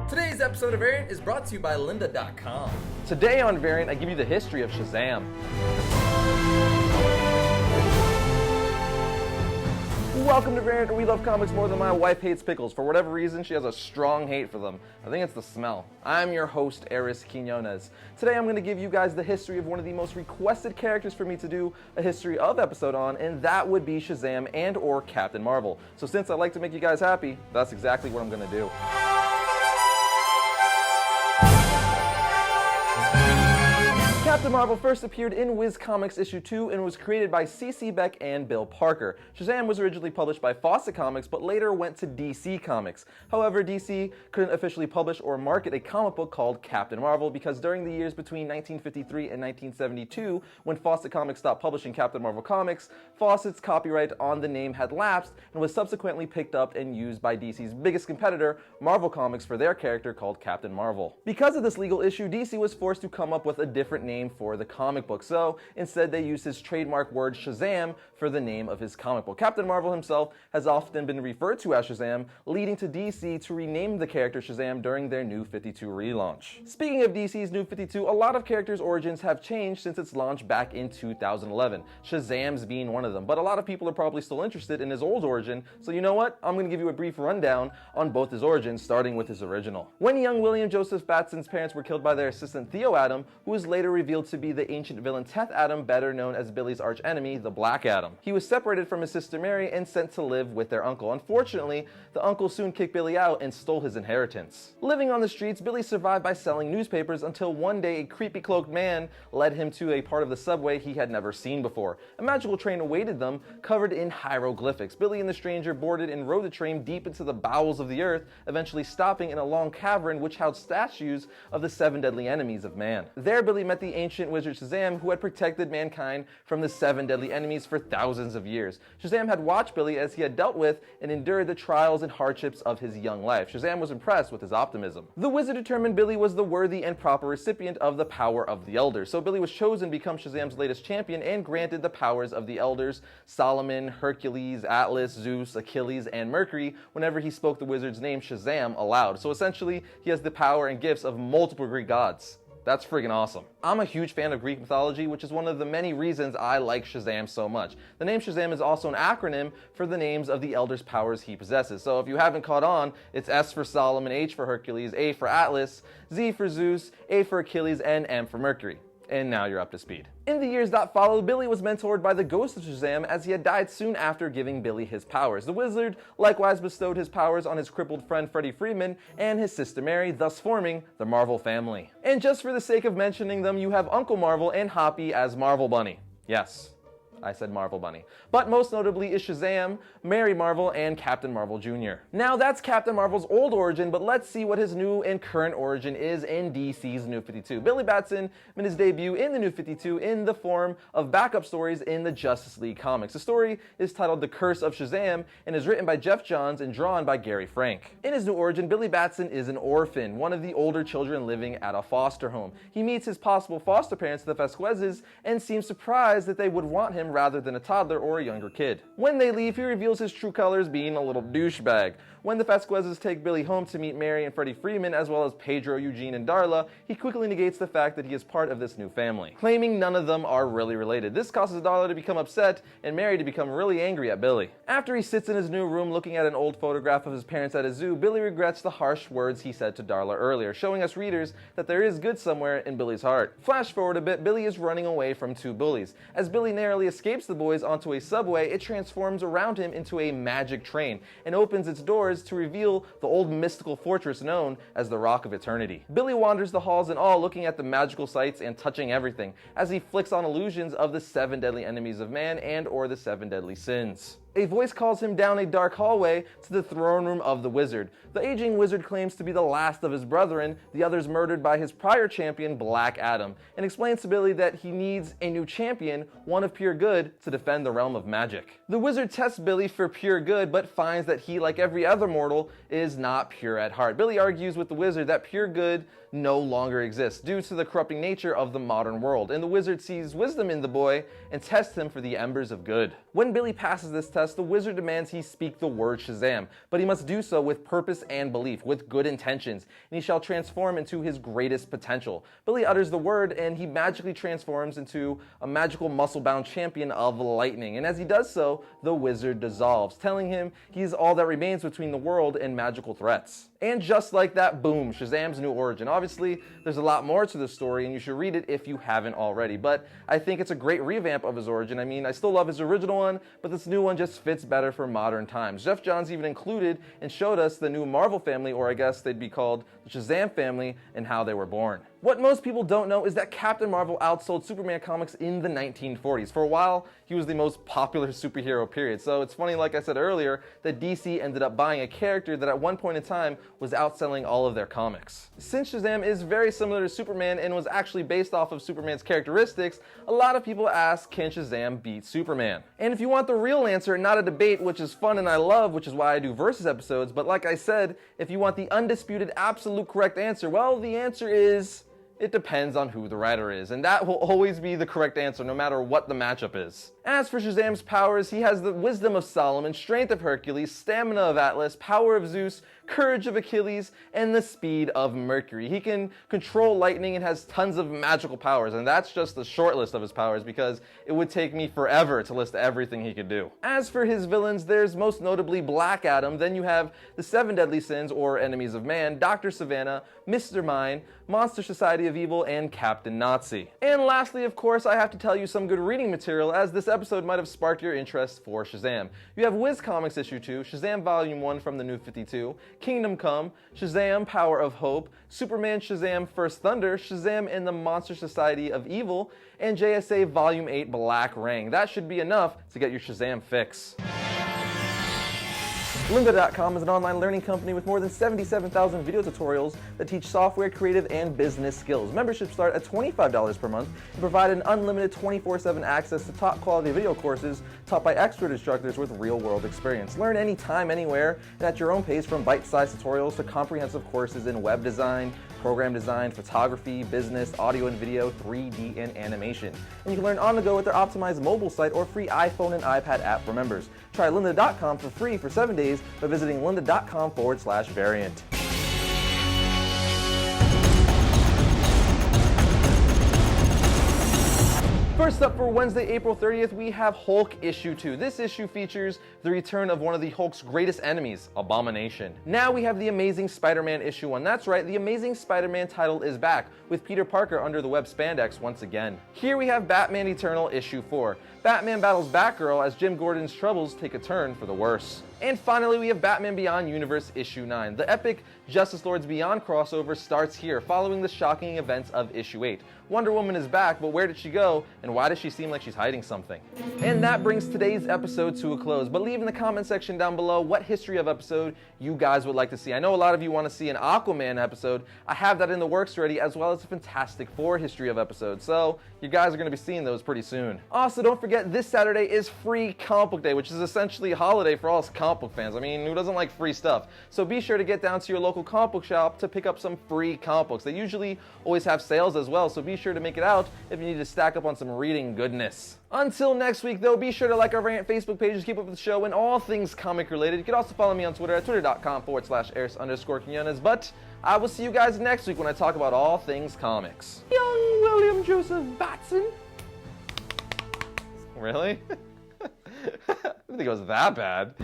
Today's episode of Variant is brought to you by lynda.com. Today on Variant, I give you the history of Shazam. Welcome to Variant, where we love comics more than my wife hates pickles. For whatever reason, she has a strong hate for them. I think it's the smell. I'm your host, Arris. Today I'm going to give you guys the history of one of the most requested characters for me to do a history of episode on, and that would be Shazam and or Captain Marvel. So since I like to make you guys happy, that's exactly what I'm going to do. Captain Marvel first appeared in Whiz Comics issue 2 and was created by C.C. Beck and Bill Parker. Shazam was originally published by Fawcett Comics but later went to DC Comics. However, DC couldn't officially publish or market a comic book called Captain Marvel because during the years between 1953 and 1972, when Fawcett Comics stopped publishing Captain Marvel comics, Fawcett's copyright on the name had lapsed and was subsequently picked up and used by DC's biggest competitor, Marvel Comics, for their character called Captain Marvel. Because of this legal issue, DC was forced to come up with a different name for the comic book, so instead they used his trademark word Shazam for the name of his comic book. Captain Marvel himself has often been referred to as Shazam, leading to DC to rename the character Shazam during their New 52 relaunch. Speaking of DC's New 52, a lot of characters' origins have changed since its launch back in 2011, Shazam's being one of them, but a lot of people are probably still interested in his old origin, so you know what? I'm going to give you a brief rundown on both his origins, starting with his original. When young William Joseph Batson's parents were killed by their assistant Theo Adam, who was later revealed to be the ancient villain Teth Adam, better known as Billy's archenemy, the Black Adam. He was separated from his sister Mary and sent to live with their uncle. Unfortunately, the uncle soon kicked Billy out and stole his inheritance. Living on the streets, Billy survived by selling newspapers until one day a creepy cloaked man led him to a part of the subway he had never seen before. A magical train awaited them, covered in hieroglyphics. Billy and the stranger boarded and rode the train deep into the bowels of the earth, eventually stopping in a long cavern which housed statues of the 7 deadly enemies of man. There, Billy met the ancient wizard Shazam, who had protected mankind from the 7 deadly enemies for thousands of years. Shazam had watched Billy as he had dealt with and endured the trials and hardships of his young life. Shazam was impressed with his optimism. The wizard determined Billy was the worthy and proper recipient of the power of the elders, so Billy was chosen to become Shazam's latest champion and granted the powers of the elders, Solomon, Hercules, Atlas, Zeus, Achilles, and Mercury, whenever he spoke the wizard's name Shazam aloud. So essentially, he has the power and gifts of multiple Greek gods. That's friggin' awesome. I'm a huge fan of Greek mythology, which is one of the many reasons I like Shazam so much. The name Shazam is also an acronym for the names of the elders' powers he possesses. So if you haven't caught on, it's S for Solomon, H for Hercules, A for Atlas, Z for Zeus, A for Achilles, and M for Mercury. And now you're up to speed. In the years that followed, Billy was mentored by the ghost of Shazam as he had died soon after giving Billy his powers. The wizard likewise bestowed his powers on his crippled friend Freddie Freeman and his sister Mary, thus forming the Marvel family. And just for the sake of mentioning them, you have Uncle Marvel and Hoppy as Marvel Bunny. Yes, I said Marvel Bunny. But most notably is Shazam, Mary Marvel, and Captain Marvel Jr. Now that's Captain Marvel's old origin, but let's see what his new and current origin is in DC's New 52. Billy Batson made his debut in the New 52 in the form of backup stories in the Justice League comics. The story is titled The Curse of Shazam and is written by Jeff Johns and drawn by Gary Frank. In his new origin, Billy Batson is an orphan, one of the older children living at a foster home. He meets his possible foster parents, the Vasquezes, and seems surprised that they would want him rather than a toddler or a younger kid. When they leave, he reveals his true colors, being a little douchebag. When the Vasquezes take Billy home to meet Mary and Freddie Freeman, as well as Pedro, Eugene, and Darla, he quickly negates the fact that he is part of this new family, claiming none of them are really related. This causes Darla to become upset and Mary to become really angry at Billy. After he sits in his new room looking at an old photograph of his parents at a zoo, Billy regrets the harsh words he said to Darla earlier, showing us readers that there is good somewhere in Billy's heart. Flash forward a bit, Billy is running away from two bullies. As Billy narrowly escapes the boys onto a subway, it transforms around him into a magic train and opens its doors to reveal the old mystical fortress known as the Rock of Eternity. Billy wanders the halls in awe, looking at the magical sights and touching everything as he flicks on illusions of the 7 deadly enemies of man and or the 7 deadly sins. A voice calls him down a dark hallway to the throne room of the wizard. The aging wizard claims to be the last of his brethren, the others murdered by his prior champion, Black Adam, and explains to Billy that he needs a new champion, one of pure good, to defend the realm of magic. The wizard tests Billy for pure good, but finds that he, like every other mortal, is not pure at heart. Billy argues with the wizard that pure good no longer exists due to the corrupting nature of the modern world, and the wizard sees wisdom in the boy and tests him for the embers of good. When Billy passes this test, quest, the wizard demands he speak the word Shazam, but he must do so with purpose and belief, with good intentions, and he shall transform into his greatest potential. Billy utters the word, and he magically transforms into a magical muscle-bound champion of lightning, and as he does so, the wizard dissolves, telling him he is all that remains between the world and magical threats. And just like that, boom, Shazam's new origin. Obviously, there's a lot more to the story, and you should read it if you haven't already, but I think it's a great revamp of his origin. I mean, I still love his original one, but this new one just fits better for modern times. Jeff Johns even included and showed us the new Marvel family, or I guess they'd be called the Shazam family, and how they were born. What most people don't know is that Captain Marvel outsold Superman comics in the 1940s. For a while, he was the most popular superhero, period. So it's funny, like I said earlier, that DC ended up buying a character that at one point in time was outselling all of their comics. Since Shazam is very similar to Superman and was actually based off of Superman's characteristics, a lot of people ask, can Shazam beat Superman? And if you want the real answer and not a debate, which is fun and I love, which is why I do versus episodes, but like I said, if you want the undisputed, absolute correct answer, well, the answer is, it depends on who the writer is, and that will always be the correct answer no matter what the matchup is. As for Shazam's powers, he has the wisdom of Solomon, strength of Hercules, stamina of Atlas, power of Zeus, courage of Achilles, and the speed of Mercury. He can control lightning and has tons of magical powers, and that's just the short list of his powers because it would take me forever to list everything he could do. As for his villains, there's most notably Black Adam, then you have the Seven Deadly Sins, or Enemies of Man, Dr. Savannah, Mr. Mime, Monster Society of Evil, and Captain Nazi. And lastly, of course, I have to tell you some good reading material, as this episode might have sparked your interest for Shazam. You have Wiz Comics Issue 2, Shazam Volume 1 from the New 52, Kingdom Come, Shazam Power of Hope, Superman Shazam First Thunder, Shazam and the Monster Society of Evil, and JSA Volume 8 Black Ring. That should be enough to get your Shazam fix. Lynda.com is an online learning company with more than 77,000 video tutorials that teach software, creative, and business skills. Memberships start at $25 per month and provide an unlimited 24/7 access to top quality video courses taught by expert instructors with real-world experience. Learn anytime, anywhere, and at your own pace, from bite-sized tutorials to comprehensive courses in web design, program design, photography, business, audio and video, 3D, and animation. And you can learn on the go with their optimized mobile site or free iPhone and iPad app for members. Try Lynda.com for free for 7 days by visiting lynda.com/variant. First up for Wednesday, April 30th, we have Hulk Issue 2. This issue features the return of one of the Hulk's greatest enemies, Abomination. Now we have the Amazing Spider-Man Issue 1. That's right, the Amazing Spider-Man title is back, with Peter Parker under the web spandex once again. Here we have Batman Eternal Issue 4. Batman battles Batgirl as Jim Gordon's troubles take a turn for the worse. And finally, we have Batman Beyond Universe Issue 9. The epic Justice Lords Beyond crossover starts here, following the shocking events of Issue 8. Wonder Woman is back, but where did she go, and why does she seem like she's hiding something? And that brings today's episode to a close, but leave in the comment section down below what history of episode you guys would like to see. I know a lot of you want to see an Aquaman episode. I have that in the works already, as well as a Fantastic Four history of episodes, so you guys are going to be seeing those pretty soon. Also, don't forget, this Saturday is Free Comic Book Day, which is essentially a holiday for all us comic book fans. I mean, who doesn't like free stuff? So be sure to get down to your local comic book shop to pick up some free comic books. They usually always have sales as well, so be sure to make it out if you need to stack up on some reading goodness. Until next week, though, be sure to like our Variant Facebook pages, keep up with the show, and all things comic related. You can also follow me on Twitter at twitter.com/Arris_Quinones. But I will see you guys next week when I talk about all things comics. Young William Joseph Batson. Really? I didn't think it was that bad.